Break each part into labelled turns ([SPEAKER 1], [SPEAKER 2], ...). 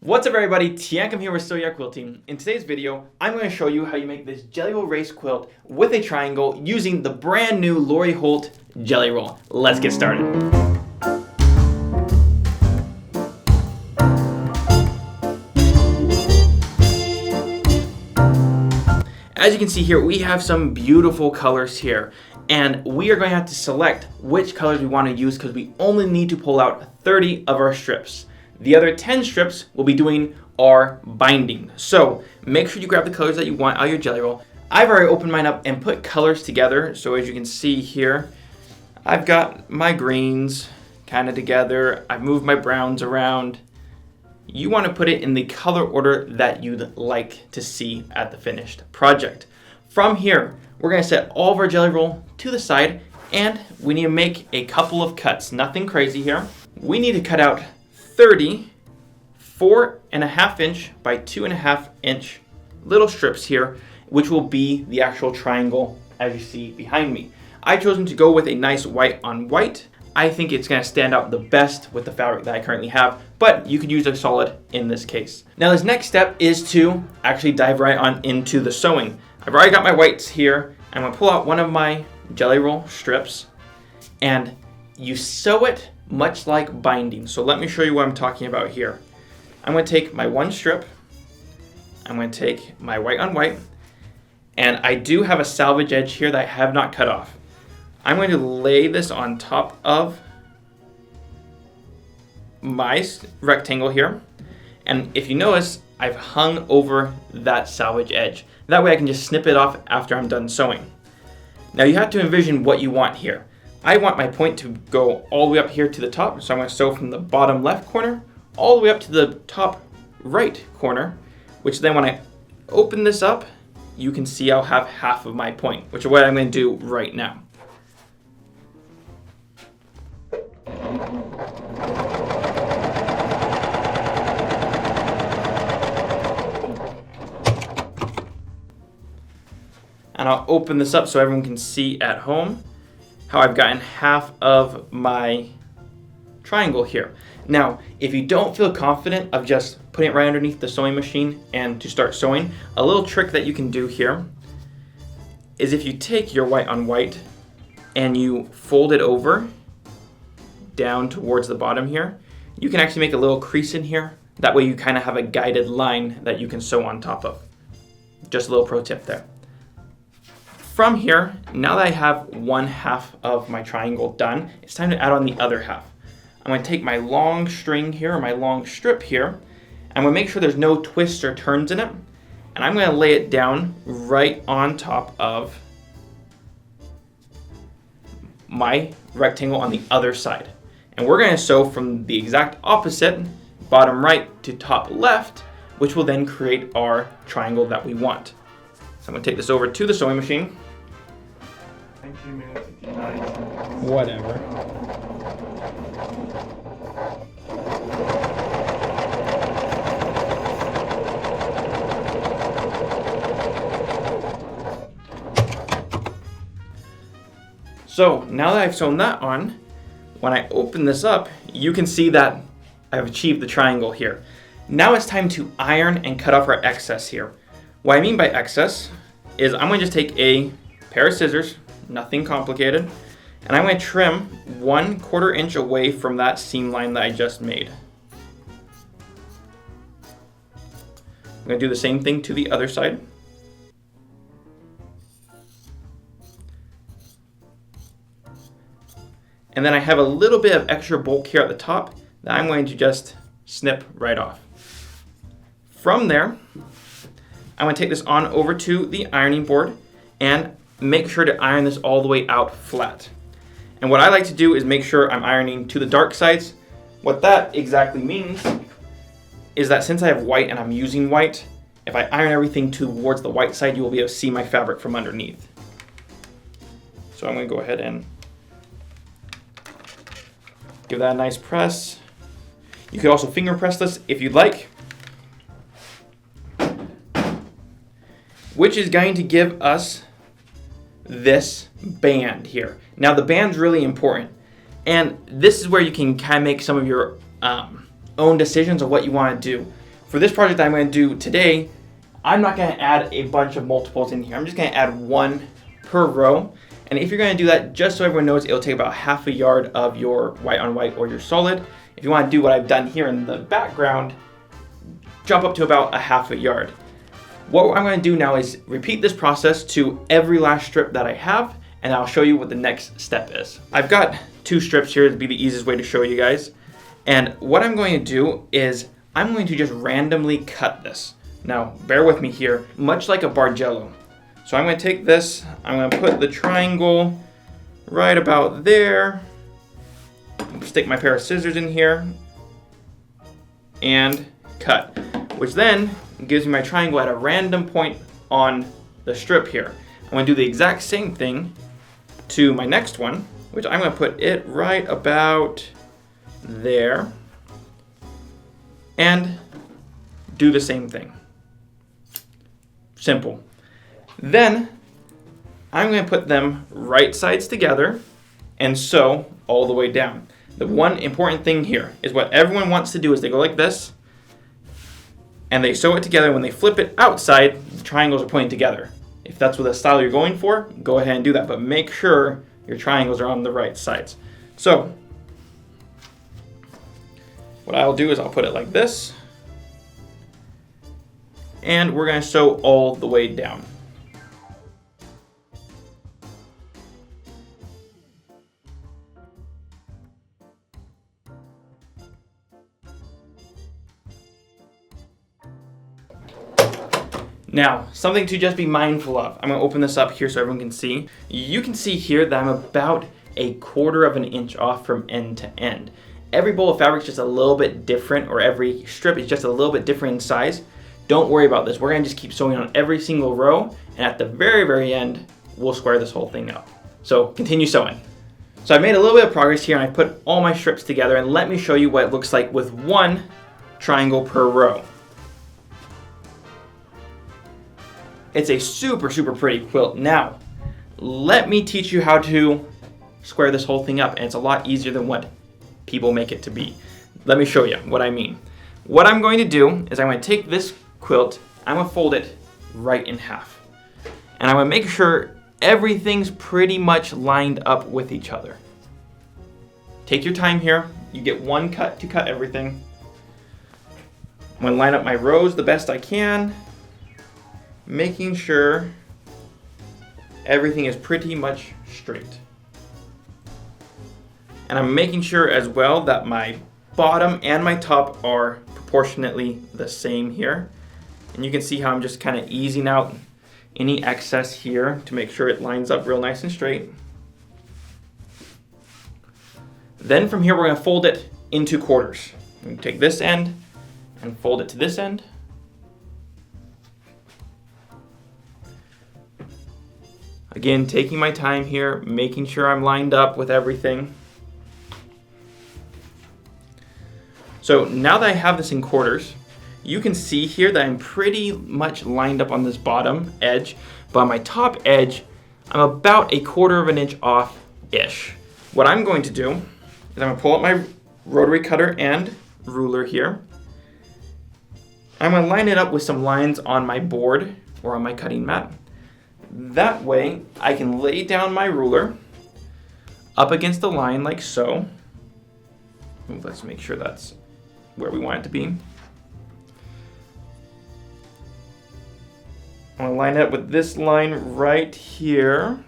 [SPEAKER 1] What's up everybody, Teancum here with Sew Yeah Quilting. In today's video, I'm going to show you how you make this Jelly Roll Race Quilt with a triangle using the brand new Lori Holt Jelly Roll. Let's get started. As you can see here, we have some beautiful colors here, and we are going to have to select which colors we want to use because we only need to pull out 30 of our strips. The other 10 strips will be doing our binding. So make sure you grab the colors that you want out of your Jelly Roll. I've already opened mine up and put colors together. So as you can see here, I've got my greens kind of together. I've moved my browns around. You want to put it in the color order that you'd like to see at the finished project. From here, we're going to set all of our Jelly Roll to the side, and we need to make a couple of cuts. Nothing crazy here. We need to cut out 30 4.5 inch by 2.5 inch little strips here, which will be the actual triangle as you see behind me. I've chosen to go with a nice white on white. I think it's going to stand out the best with the fabric that I currently have, but you could use a solid in this case. Now this next step is to actually dive right on into the sewing. I've already got my whites here. I'm going to pull out one of my Jelly Roll strips, and you sew it much like binding. So let me show you what I'm talking about here. I'm going to take my one strip, I'm going to take my white on white, and I do have a salvage edge here that I have not cut off. I'm going to lay this on top of my rectangle here, and if you notice, I've hung over that salvage edge. That way I can just snip it off after I'm done sewing. Now you have to envision what you want here. I want my point to go all the way up here to the top, so I'm going to sew from the bottom left corner all the way up to the top right corner, which then when I open this up, you can see I'll have half of my point, which is what I'm going to do right now. And I'll open this up so everyone can see at home how I've gotten half of my triangle here. Now, if you don't feel confident of just putting it right underneath the sewing machine and to start sewing, a little trick that you can do here is if you take your white on white and you fold it over down towards the bottom here, you can actually make a little crease in here. That way you kind of have a guided line that you can sew on top of. Just a little pro tip there. From here, now that I have one half of my triangle done, it's time to add on the other half. I'm going to take my long string here, or my long strip here, I'm going to make sure there's no twists or turns in it, and I'm going to lay it down right on top of my rectangle on the other side. And we're going to sew from the exact opposite, bottom right to top left, which will then create our triangle that we want. So I'm going to take this over to the sewing machine.
[SPEAKER 2] 19 minutes, 59.
[SPEAKER 1] Whatever. So now that I've sewn that on, when I open this up, you can see that I've achieved the triangle here. Now it's time to iron and cut off our excess here. What I mean by excess is I'm going to just take a pair of scissors, nothing complicated, and I'm going to trim 1/4 inch away from that seam line that I just made. I'm going to do the same thing to the other side. And then I have a little bit of extra bulk here at the top that I'm going to just snip right off. From there, I'm going to take this on over to the ironing board and make sure to iron this all the way out flat. And what I like to do is make sure I'm ironing to the dark sides. What that exactly means is that since I have white and I'm using white, if I iron everything towards the white side, you will be able to see my fabric from underneath. So I'm going to go ahead and give that a nice press. You could also finger press this if you'd like, which is going to give us this band here. Now the band's really important, and this is where you can kind of make some of your own decisions of what you want to do. For this project I'm going to do today, I'm not going to add a bunch of multiples in here. I'm just going to add one per row. And if you're going to do that, just so everyone knows, it'll take about half a yard of your white on white or your solid. If you want to do what I've done here in the background, jump up to about a half a yard. What I'm going to do now is repeat this process to every last strip that I have, and I'll show you what the next step is. I've got 2 strips here to be the easiest way to show you guys. And what I'm going to do is I'm going to just randomly cut this. Now, bear with me here, much like a Bargello. So I'm going to take this, I'm going to put the triangle right about there, stick my pair of scissors in here, and cut, which then gives me my triangle at a random point on the strip here. I'm going to do the exact same thing to my next one, which I'm going to put it right about there, and do the same thing. Simple. Then I'm going to put them right sides together and sew all the way down. The one important thing here is what everyone wants to do is they go like this and they sew it together. When they flip it outside, the triangles are pointing together. If that's what the style you're going for, go ahead and do that, but make sure your triangles are on the right sides. So what I'll do is I'll put it like this, and we're going to sew all the way down. Now, something to just be mindful of. I'm going to open this up here so everyone can see. You can see here that I'm about 1/4 of an inch off from end to end. Every bowl of fabric is just a little bit different, or every strip is just a little bit different in size. Don't worry about this. We're going to just keep sewing on every single row, and at the very, very end, we'll square this whole thing up. So continue sewing. So I made a little bit of progress here, and I put all my strips together, and let me show you what it looks like with one triangle per row. It's a super, super pretty quilt. Now, let me teach you how to square this whole thing up, and it's a lot easier than what people make it to be. Let me show you what I mean. What I'm going to do is I'm going to take this quilt, I'm going to fold it right in half. And I'm going to make sure everything's pretty much lined up with each other. Take your time here. You get one cut to cut everything. I'm going to line up my rows the best I can, making sure everything is pretty much straight. And I'm making sure as well that my bottom and my top are proportionately the same here. And you can see how I'm just kind of easing out any excess here to make sure it lines up real nice and straight. Then from here we're going to fold it into quarters. I'm going to take this end and fold it to this end. Again, taking my time here, making sure I'm lined up with everything. So now that I have this in quarters, you can see here that I'm pretty much lined up on this bottom edge, but on my top edge, I'm about 1/4 of an inch off-ish. What I'm going to do is I'm going to pull up my rotary cutter and ruler here. I'm going to line it up with some lines on my board or on my cutting mat. That way, I can lay down my ruler up against the line like so. Let's make sure that's where we want it to be. I'm going to line it up with this line right here.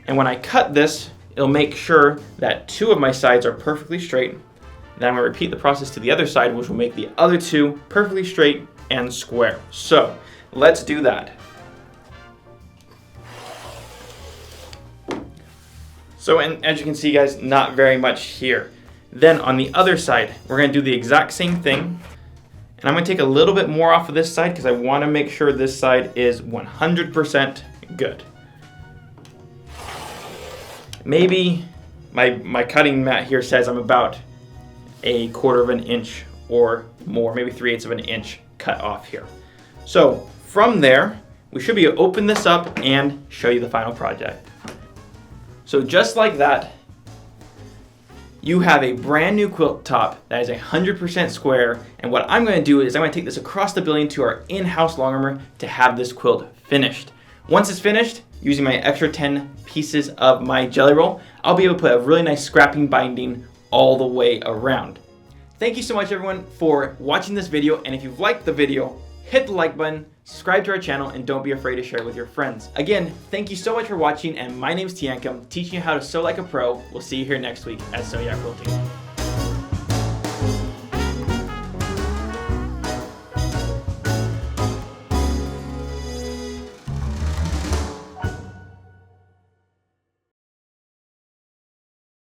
[SPEAKER 1] And when I cut this, it'll make sure that 2 of my sides are perfectly straight. Then I'm going to repeat the process to the other side, which will make the other 2 perfectly straight and square. So let's do that. So, and as you can see, guys, not very much here. Then on the other side, we're going to do the exact same thing. And I'm going to take a little bit more off of this side because I want to make sure this side is 100% good. Maybe my cutting mat here says I'm about 1/4 of an inch or more, maybe 3/8 of an inch cut off here. So from there, we should be able to open this up and show you the final project. So just like that, you have a brand new quilt top that is 100% square. And what I'm going to do is I'm going to take this across the building to our in-house long armor to have this quilt finished. Once it's finished, using my extra 10 pieces of my Jelly Roll, I'll be able to put a really nice scrapping binding all the way around. Thank you so much everyone for watching this video, and if you've liked the video, hit the like button, subscribe to our channel, and don't be afraid to share it with your friends. Again, thank you so much for watching, and my name's Teancum, teaching you how to sew like a pro. We'll see you here next week at Sew Yeah Quilting.